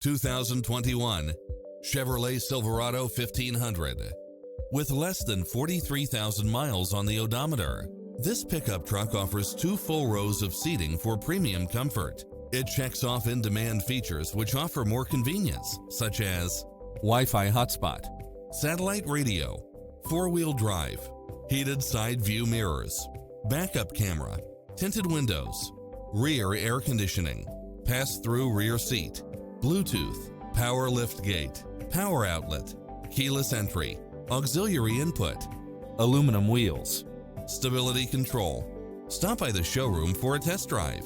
2021 Chevrolet Silverado 1500. With less than 43,000 miles on the odometer, this pickup truck offers 2 full rows of seating for premium comfort. It checks off in-demand features which offer more convenience, such as Wi-Fi hotspot, satellite radio, 4-wheel drive, heated side view mirrors, backup camera, tinted windows, rear air conditioning, pass-through rear seat, Bluetooth, power liftgate, power outlet, keyless entry, auxiliary input, aluminum wheels, stability control. Stop by the showroom for a test drive.